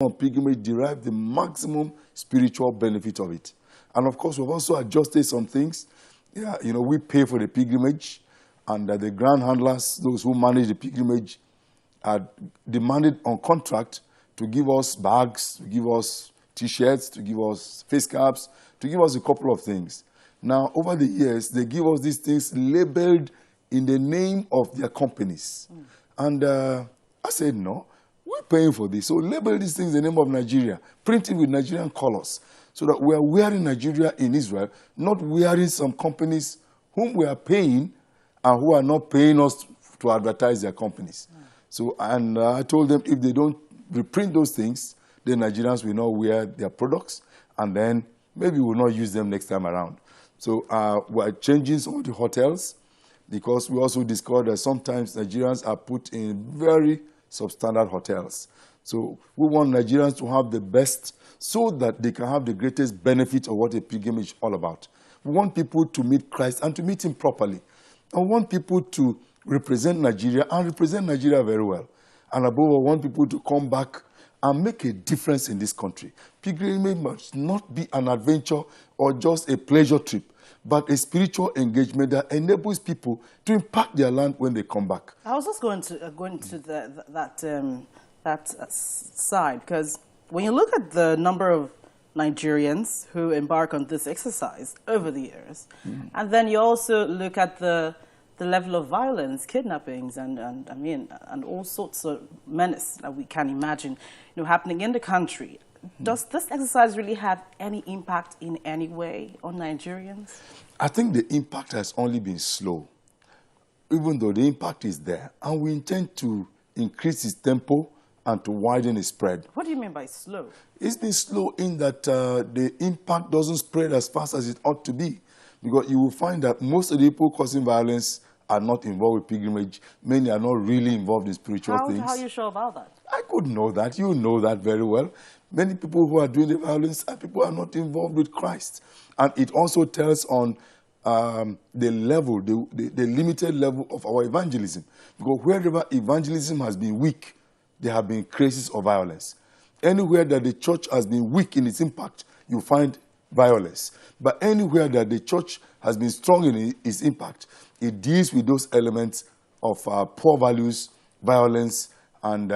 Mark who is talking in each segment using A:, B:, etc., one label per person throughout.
A: on pilgrimage derive the maximum spiritual benefit of it. And of course, we've also adjusted some things. Yeah, you know, we pay for the pilgrimage, and the grand handlers, those who manage the pilgrimage, are demanded on contract to give us bags, to give us T-shirts, to give us face caps, to give us a couple of things. Now, over the years, they give us these things labeled in the name of their companies. And I said, no, we're paying for this. So label these things in the name of Nigeria, print it with Nigerian colors, so that we are wearing Nigeria in Israel, not wearing some companies whom we are paying and who are not paying us to advertise their companies. So, and I told them if they don't reprint those things, then Nigerians will not wear their products, and then maybe we'll not use them next time around. So we're changing some of the hotels, because we also discovered that sometimes Nigerians are put in very substandard hotels. So we want Nigerians to have the best so that they can have the greatest benefit of what a pilgrimage is all about. We want people to meet Christ and to meet him properly. And we want people to represent Nigeria and represent Nigeria very well. And above all, we want people to come back and make a difference in this country. Pilgrimage must not be an adventure or just a pleasure trip, but a spiritual engagement that enables people to impact their land when they come back.
B: I was just going to that side, because when you look at the number of Nigerians who embark on this exercise over the years, and then you also look at the level of violence, kidnappings, and all sorts of menace that we can imagine, happening in the country. Does this exercise really have any impact in any way on Nigerians?
A: I think the impact has only been slow, even though the impact is there. And we intend to increase its tempo and to widen its spread.
B: What do you mean by slow?
A: It's been slow in that the impact doesn't spread as fast as it ought to be. Because you will find that most of the people causing violence are not involved with pilgrimage. Many are not really involved in spiritual things.
B: How are you sure about that?
A: I could know that. You know that very well. Many people who are doing the violence are people who are not involved with Christ. And it also tells on the level, the limited level of our evangelism. Because wherever evangelism has been weak, there have been cases of violence. Anywhere that the church has been weak in its impact, you find violence. But anywhere that the church has been strong in its impact, it deals with those elements of poor values, violence, and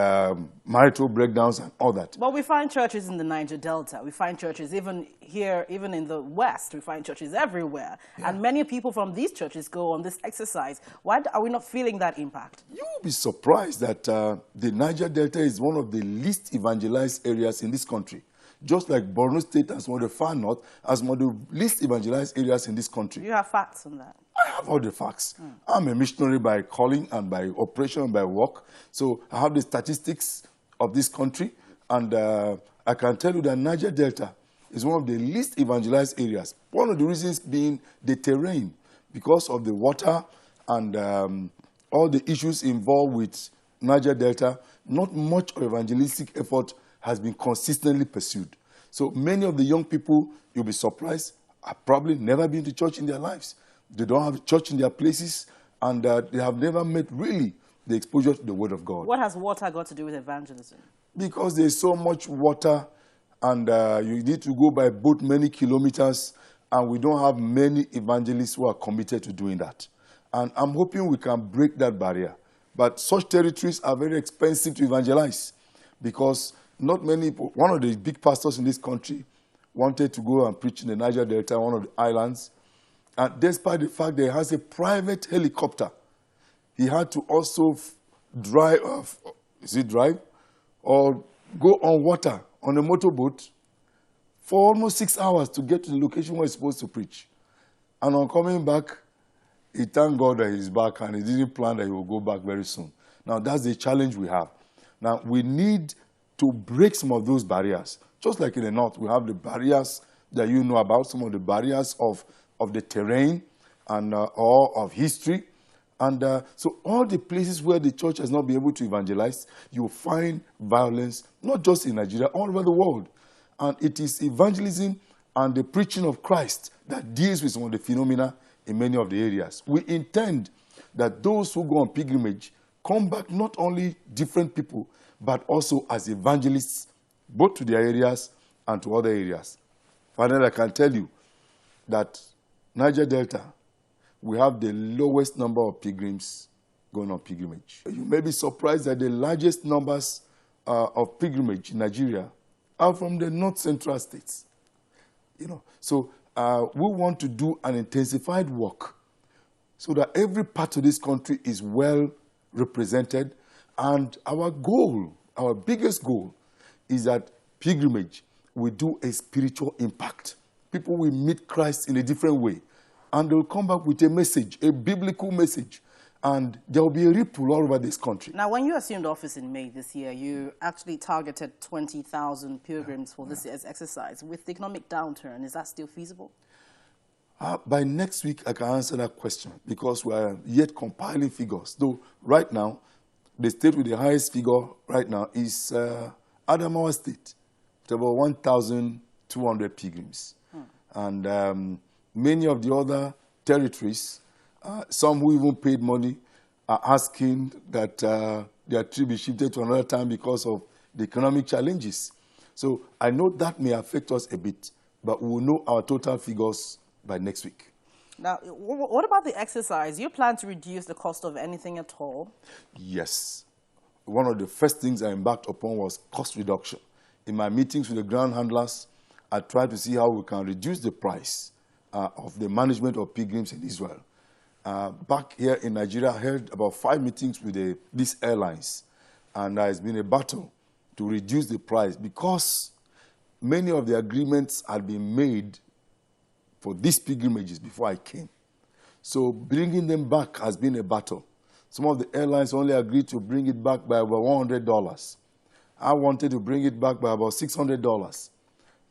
A: marital breakdowns and all that.
B: But we find churches in the Niger Delta. We find churches even here, even in the West. We find churches everywhere. Yeah. And many people from these churches go on this exercise. Why are we not feeling that impact?
A: You will be surprised that the Niger Delta is one of the least evangelized areas in this country. Just like Borno State as one of the far north, as one of the least evangelized areas in this country.
B: You have facts on that?
A: I have all the facts. I'm a missionary by calling and by operation and by work. So I have the statistics of this country. And I can tell you that Niger Delta is one of the least evangelized areas. One of the reasons being the terrain, because of the water and all the issues involved with Niger Delta, not much of evangelistic effort has been consistently pursued. So many of the young people, you'll be surprised, have probably never been to church in their lives. They don't have church in their places, and they have never met really the exposure to the Word of God.
B: What has water got to do with evangelism? Because
A: there's so much water, and you need to go by boat many kilometers, and we don't have many evangelists who are committed to doing that. And I'm hoping we can break that barrier. But such territories are very expensive to evangelize, because not many people, one of the big pastors in this country wanted to go and preach in the Niger Delta, one of the islands. And despite the fact that he has a private helicopter, he had to also drive or go on water on a motorboat for almost 6 hours to get to the location where he's supposed to preach. And on coming back, he thanked God that he's back, and he didn't plan that he will go back very soon. Now, that's the challenge we have. Now, we need to break some of those barriers. Just like in the north, we have the barriers that you know about, some of the barriers of the terrain and or of history. And so all the places where the church has not been able to evangelize, you find violence, not just in Nigeria, all over the world. And it is evangelism and the preaching of Christ that deals with some of the phenomena in many of the areas. We intend that those who go on pilgrimage come back not only different people, but also as evangelists both to their areas and to other areas. Finally, I can tell you that Niger Delta, we have the lowest number of pilgrims going on pilgrimage. You may be surprised that the largest numbers of pilgrimage in Nigeria are from the north central states. So we want to do an intensified work so that every part of this country is well represented. And our goal, our biggest goal, is that pilgrimage will do a spiritual impact. People will meet Christ in a different way. And they'll come back with a message, a biblical message. And there will be a ripple all over this country.
B: Now, when you assumed office in May this year, you actually targeted 20,000 pilgrims for this year's exercise. With the economic downturn, is that still feasible?
A: By next week, I can answer that question because we are yet compiling figures. Though right now, the state with the highest figure right now is Adamawa State. It's about 1,200 pilgrims. And many of the other territories, some who even paid money, are asking that their trip be shifted to another time because of the economic challenges. So I know that may affect us a bit, but we will know our total figures by next week.
B: Now, what about the exercise? You plan to reduce the cost of anything at all?
A: Yes. One of the first things I embarked upon was cost reduction. In my meetings with the ground handlers, I tried to see how we can reduce the price of the management of pilgrims in Israel. Back here in Nigeria, I held about 5 meetings with these airlines, and it's been a battle to reduce the price because many of the agreements had been made for these pilgrimages before I came. So bringing them back has been a battle. Some of the airlines only agreed to bring it back by about $100. I wanted to bring it back by about $600,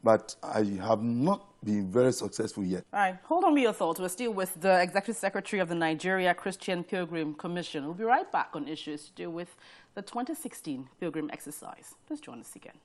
A: but I have not been very successful yet.
B: All right, hold on with your thoughts. We're still with the Executive Secretary of the Nigeria Christian Pilgrim Commission. We'll be right back on issues to do with the 2016 Pilgrim exercise. Please join us again.